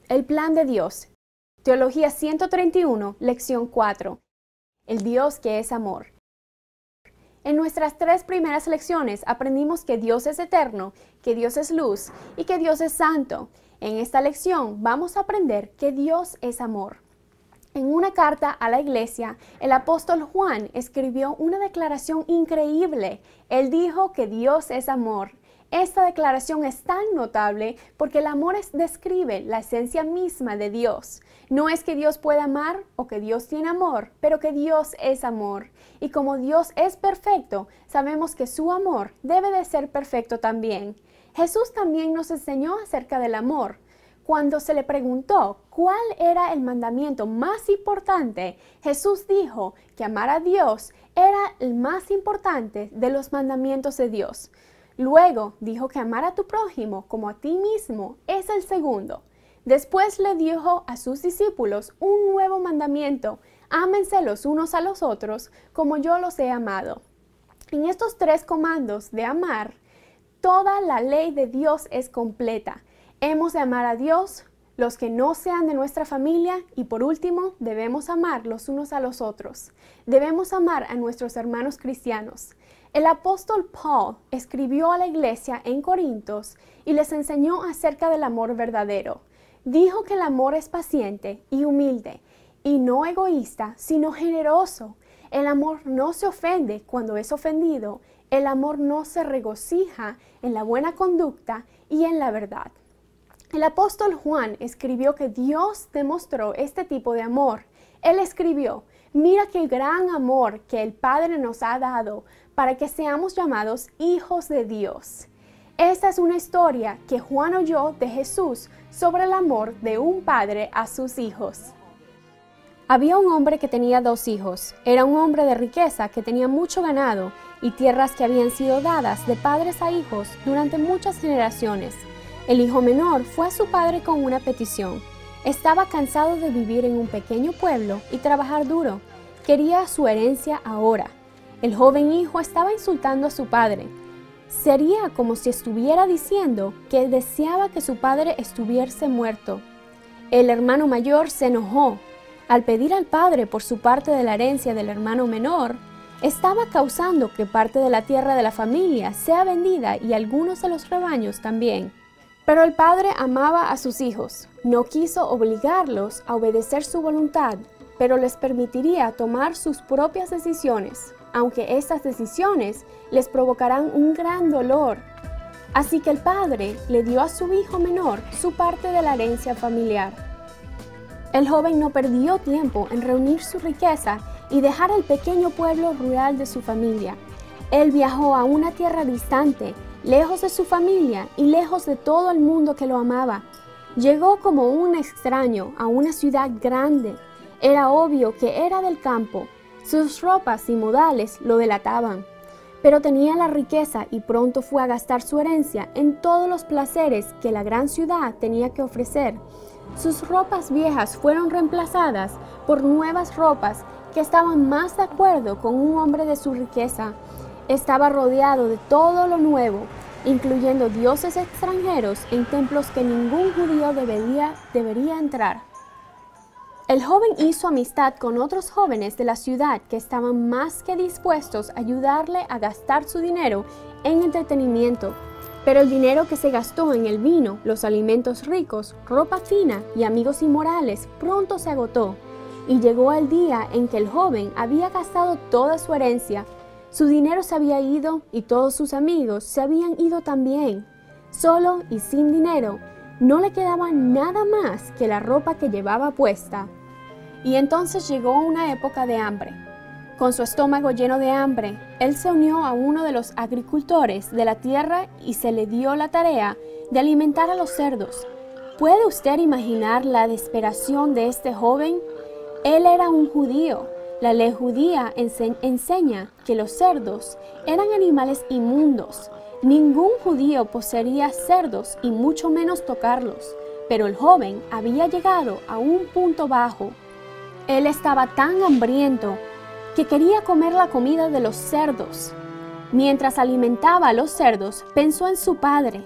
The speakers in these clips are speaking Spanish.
El plan de Dios. Teología 131, lección 4. El Dios que es amor. En nuestras 3 primeras lecciones aprendimos que Dios es eterno, que Dios es luz y que Dios es santo. En esta lección vamos a aprender que Dios es amor. En una carta a la iglesia, el apóstol Juan escribió una declaración increíble. Él dijo que Dios es amor. Esta declaración es tan notable porque el amor describe la esencia misma de Dios. No es que Dios pueda amar o que Dios tiene amor, pero que Dios es amor. Y como Dios es perfecto, sabemos que su amor debe de ser perfecto también. Jesús también nos enseñó acerca del amor. Cuando se le preguntó cuál era el mandamiento más importante, Jesús dijo que amar a Dios era el más importante de los mandamientos de Dios. Luego dijo que amar a tu prójimo como a ti mismo es el segundo. Después le dijo a sus discípulos un nuevo mandamiento: ámense los unos a los otros como yo los he amado. En estos 3 comandos de amar, toda la ley de Dios es completa. Hemos de amar a Dios, los que no sean de nuestra familia y por último debemos amar los unos a los otros. Debemos amar a nuestros hermanos cristianos. El apóstol Paul escribió a la iglesia en Corintios y les enseñó acerca del amor verdadero. Dijo que el amor es paciente y humilde y no egoísta, sino generoso. El amor no se ofende cuando es ofendido. El amor no se regocija en la buena conducta y en la verdad. El apóstol Juan escribió que Dios demostró este tipo de amor. Él escribió: mira qué gran amor que el Padre nos ha dado para que seamos llamados hijos de Dios. Esta es una historia que Juan oyó de Jesús sobre el amor de un padre a sus hijos. Había un hombre que tenía 2 hijos. Era un hombre de riqueza que tenía mucho ganado y tierras que habían sido dadas de padres a hijos durante muchas generaciones. El hijo menor fue a su padre con una petición. Estaba cansado de vivir en un pequeño pueblo y trabajar duro. Quería su herencia ahora. El joven hijo estaba insultando a su padre. Sería como si estuviera diciendo que deseaba que su padre estuviese muerto. El hermano mayor se enojó. Al pedir al padre por su parte de la herencia del hermano menor, estaba causando que parte de la tierra de la familia sea vendida y algunos de los rebaños también. Pero el padre amaba a sus hijos. No quiso obligarlos a obedecer su voluntad, pero les permitiría tomar sus propias decisiones, aunque estas decisiones les provocarán un gran dolor. Así que el padre le dio a su hijo menor su parte de la herencia familiar. El joven no perdió tiempo en reunir su riqueza y dejar el pequeño pueblo rural de su familia. Él viajó a una tierra distante, lejos de su familia y lejos de todo el mundo que lo amaba. Llegó como un extraño a una ciudad grande. Era obvio que era del campo. Sus ropas y modales lo delataban. Pero tenía la riqueza y pronto fue a gastar su herencia en todos los placeres que la gran ciudad tenía que ofrecer. Sus ropas viejas fueron reemplazadas por nuevas ropas que estaban más de acuerdo con un hombre de su riqueza. Estaba rodeado de todo lo nuevo, incluyendo dioses extranjeros en templos que ningún judío debería entrar. El joven hizo amistad con otros jóvenes de la ciudad que estaban más que dispuestos a ayudarle a gastar su dinero en entretenimiento. Pero el dinero que se gastó en el vino, los alimentos ricos, ropa fina y amigos inmorales pronto se agotó. Y llegó el día en que el joven había gastado toda su herencia. Su dinero se había ido y todos sus amigos se habían ido también. Solo y sin dinero, no le quedaba nada más que la ropa que llevaba puesta. Y entonces llegó una época de hambre. Con su estómago lleno de hambre, él se unió a uno de los agricultores de la tierra y se le dio la tarea de alimentar a los cerdos. ¿Puede usted imaginar la desesperación de este joven? Él era un judío. La ley judía enseña que los cerdos eran animales inmundos. Ningún judío poseería cerdos y mucho menos tocarlos, pero el joven había llegado a un punto bajo. Él estaba tan hambriento que quería comer la comida de los cerdos. Mientras alimentaba a los cerdos, pensó en su padre.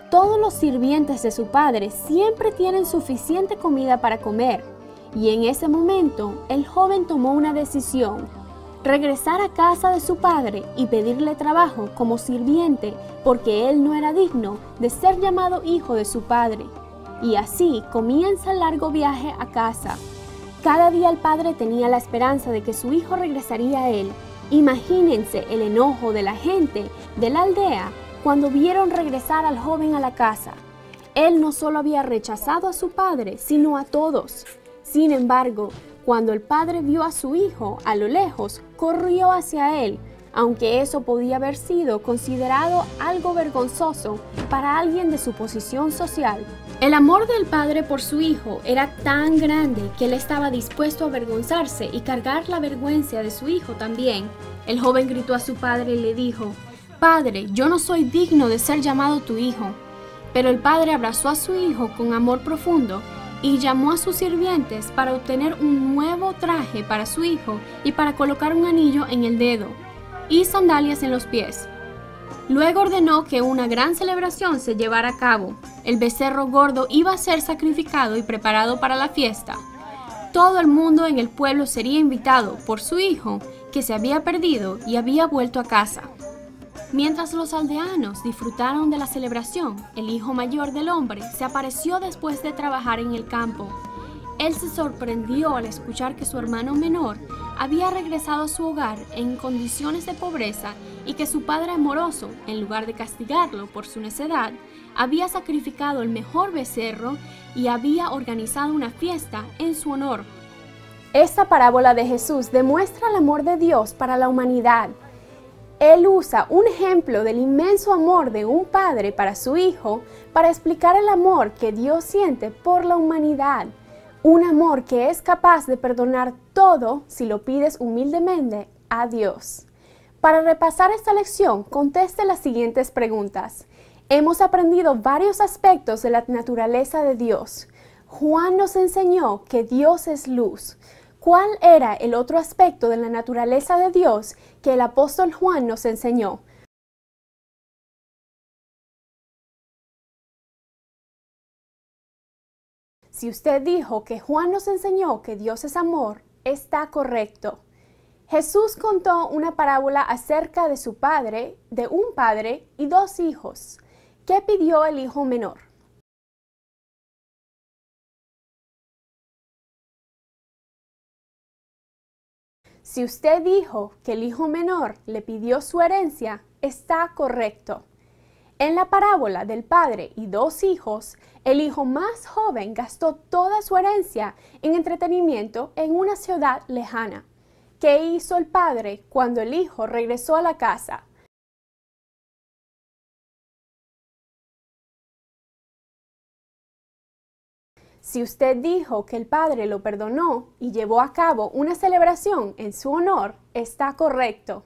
Todos los sirvientes de su padre siempre tienen suficiente comida para comer, y en ese momento el joven tomó una decisión: regresar a casa de su padre y pedirle trabajo como sirviente, porque él no era digno de ser llamado hijo de su padre. Y así comienza el largo viaje a casa. Cada día el padre tenía la esperanza de que su hijo regresaría a él. Imagínense el enojo de la gente de la aldea cuando vieron regresar al joven a la casa. Él no solo había rechazado a su padre, sino a todos. Sin embargo, cuando el padre vio a su hijo a lo lejos, corrió hacia él, aunque eso podía haber sido considerado algo vergonzoso para alguien de su posición social. El amor del padre por su hijo era tan grande que él estaba dispuesto a avergonzarse y cargar la vergüenza de su hijo también. El joven gritó a su padre y le dijo: «Padre, yo no soy digno de ser llamado tu hijo». Pero el padre abrazó a su hijo con amor profundo y llamó a sus sirvientes para obtener un nuevo traje para su hijo y para colocar un anillo en el dedo y sandalias en los pies. Luego ordenó que una gran celebración se llevara a cabo. El becerro gordo iba a ser sacrificado y preparado para la fiesta. Todo el mundo en el pueblo sería invitado por su hijo, que se había perdido y había vuelto a casa. Mientras los aldeanos disfrutaron de la celebración, el hijo mayor del hombre se apareció después de trabajar en el campo. Él se sorprendió al escuchar que su hermano menor había regresado a su hogar en condiciones de pobreza y que su padre amoroso, en lugar de castigarlo por su necedad, había sacrificado el mejor becerro y había organizado una fiesta en su honor. Esta parábola de Jesús demuestra el amor de Dios para la humanidad. Él usa un ejemplo del inmenso amor de un padre para su hijo para explicar el amor que Dios siente por la humanidad. Un amor que es capaz de perdonar todo si lo pides humildemente a Dios. Para repasar esta lección, conteste las siguientes preguntas. Hemos aprendido varios aspectos de la naturaleza de Dios. Juan nos enseñó que Dios es luz. ¿Cuál era el otro aspecto de la naturaleza de Dios que el apóstol Juan nos enseñó? Si usted dijo que Juan nos enseñó que Dios es amor, está correcto. Jesús contó una parábola acerca de su padre, de un padre y dos hijos. ¿Qué pidió el hijo menor? Si usted dijo que el hijo menor le pidió su herencia, está correcto. En la parábola del padre y dos hijos, el hijo más joven gastó toda su herencia en entretenimiento en una ciudad lejana. ¿Qué hizo el padre cuando el hijo regresó a la casa? Si usted dijo que el padre lo perdonó y llevó a cabo una celebración en su honor, está correcto.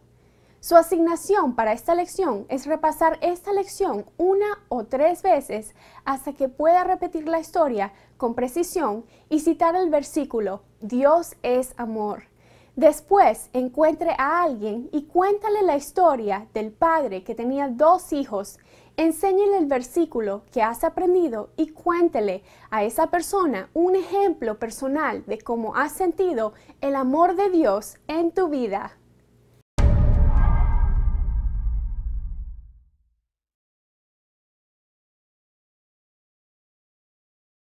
Su asignación para esta lección es repasar esta lección una o tres veces hasta que pueda repetir la historia con precisión y citar el versículo «Dios es amor». Después, encuentre a alguien y cuéntale la historia del padre que tenía dos hijos. Enséñele el versículo que has aprendido y cuéntele a esa persona un ejemplo personal de cómo has sentido el amor de Dios en tu vida.